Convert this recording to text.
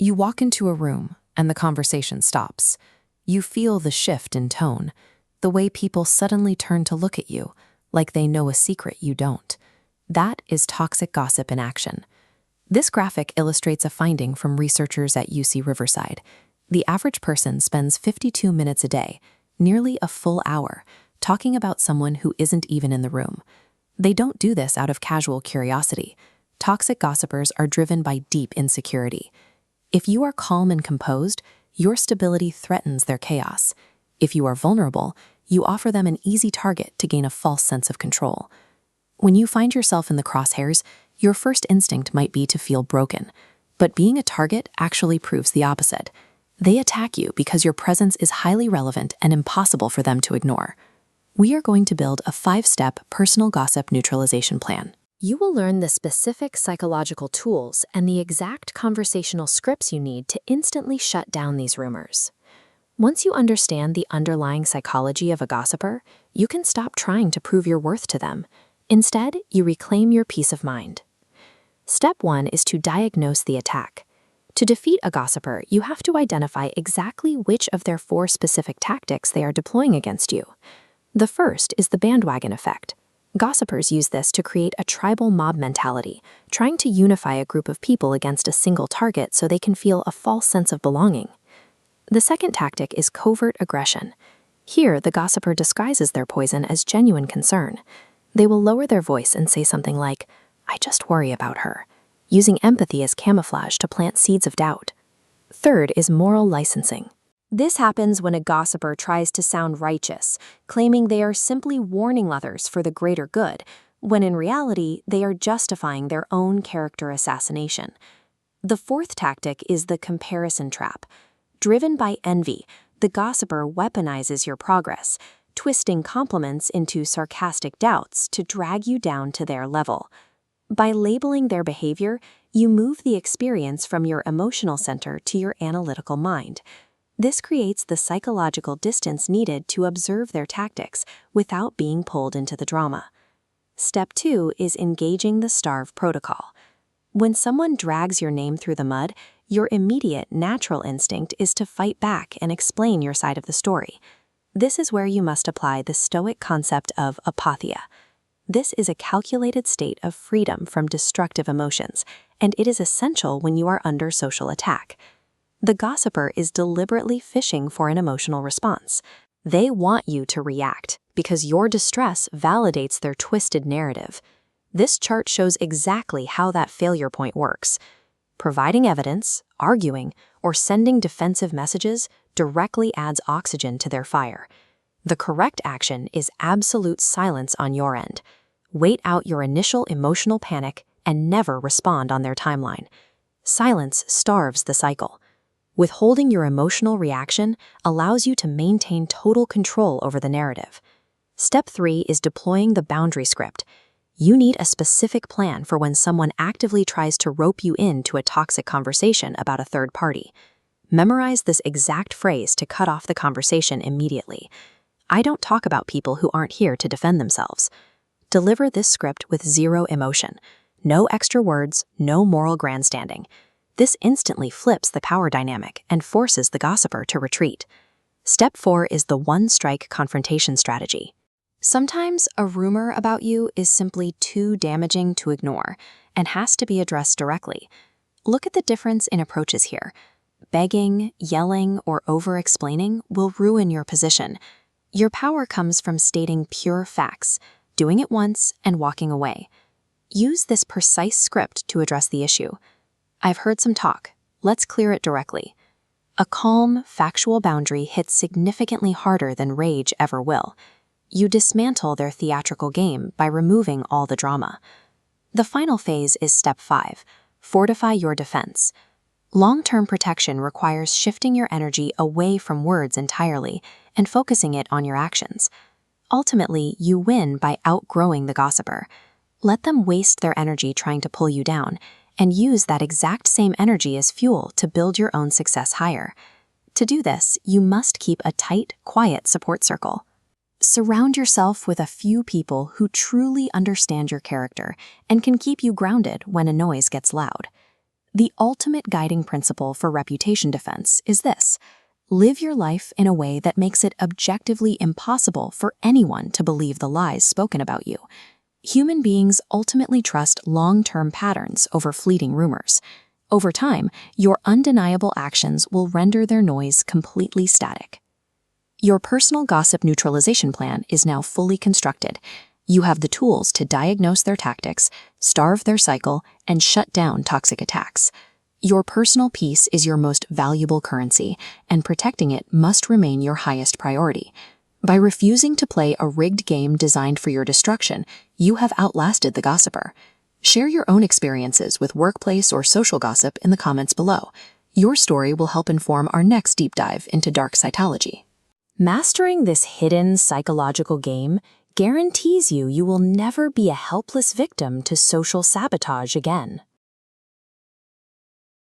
You walk into a room, and the conversation stops. You feel the shift in tone, the way people suddenly turn to look at you, like they know a secret you don't. That is toxic gossip in action. This graphic illustrates a finding from researchers at UC Riverside. The average person spends 52 minutes a day, nearly a full hour, talking about someone who isn't even in the room. They don't do this out of casual curiosity. Toxic gossipers are driven by deep insecurity. If you are calm and composed, your stability threatens their chaos. If you are vulnerable, you offer them an easy target to gain a false sense of control. When you find yourself in the crosshairs, your first instinct might be to feel broken. But being a target actually proves the opposite. They attack you because your presence is highly relevant and impossible for them to ignore. We are going to build a 5-step personal gossip neutralization plan. You will learn the specific psychological tools and the exact conversational scripts you need to instantly shut down these rumors. Once you understand the underlying psychology of a gossiper, you can stop trying to prove your worth to them. Instead, you reclaim your peace of mind. Step 1 is to diagnose the attack. To defeat a gossiper, you have to identify exactly which of their 4 specific tactics they are deploying against you. The first is the bandwagon effect. Gossipers use this to create a tribal mob mentality, trying to unify a group of people against a single target so they can feel a false sense of belonging. The second tactic is covert aggression. Here, the gossiper disguises their poison as genuine concern. They will lower their voice and say something like, "I just worry about her," using empathy as camouflage to plant seeds of doubt. Third is moral licensing. This happens when a gossiper tries to sound righteous, claiming they are simply warning others for the greater good, when in reality, they are justifying their own character assassination. The fourth tactic is the comparison trap. Driven by envy, the gossiper weaponizes your progress, twisting compliments into sarcastic doubts to drag you down to their level. By labeling their behavior, you move the experience from your emotional center to your analytical mind. This creates the psychological distance needed to observe their tactics without being pulled into the drama. Step 2 is engaging the starve protocol. When someone drags your name through the mud, your immediate natural instinct is to fight back and explain your side of the story. This is where you must apply the Stoic concept of apatheia. This is a calculated state of freedom from destructive emotions, and it is essential when you are under social attack. The gossiper is deliberately fishing for an emotional response. They want you to react because your distress validates their twisted narrative. This chart shows exactly how that failure point works. Providing evidence, arguing, or sending defensive messages directly adds oxygen to their fire. The correct action is absolute silence on your end. Wait out your initial emotional panic and never respond on their timeline. Silence starves the cycle. Withholding your emotional reaction allows you to maintain total control over the narrative. Step 3 is deploying the boundary script. You need a specific plan for when someone actively tries to rope you into a toxic conversation about a third party. Memorize this exact phrase to cut off the conversation immediately. I don't talk about people who aren't here to defend themselves. Deliver this script with zero emotion. No extra words, no moral grandstanding. This instantly flips the power dynamic and forces the gossiper to retreat. Step 4 is the one-strike confrontation strategy. Sometimes a rumor about you is simply too damaging to ignore and has to be addressed directly. Look at the difference in approaches here. Begging, yelling, or over-explaining will ruin your position. Your power comes from stating pure facts, doing it once, and walking away. Use this precise script to address the issue. "I've heard some talk. Let's clear it directly." A calm, factual boundary hits significantly harder than rage ever will. You dismantle their theatrical game by removing all the drama. The final phase is step 5, fortify your defense. Long-term protection requires shifting your energy away from words entirely and focusing it on your actions. Ultimately, you win by outgrowing the gossiper. Let them waste their energy trying to pull you down, and use that exact same energy as fuel to build your own success higher. To do this, you must keep a tight, quiet support circle. Surround yourself with a few people who truly understand your character and can keep you grounded when a noise gets loud. The ultimate guiding principle for reputation defense is this: live your life in a way that makes it objectively impossible for anyone to believe the lies spoken about you. Human beings ultimately trust long-term patterns over fleeting rumors. Over time, your undeniable actions will render their noise completely static. Your personal gossip neutralization plan is now fully constructed. You have the tools to diagnose their tactics, starve their cycle, and shut down toxic attacks. Your personal peace is your most valuable currency, and protecting it must remain your highest priority. By refusing to play a rigged game designed for your destruction, you have outlasted the gossiper. Share your own experiences with workplace or social gossip in the comments below. Your story will help inform our next deep dive into dark cytology. Mastering this hidden psychological game guarantees you will never be a helpless victim to social sabotage again.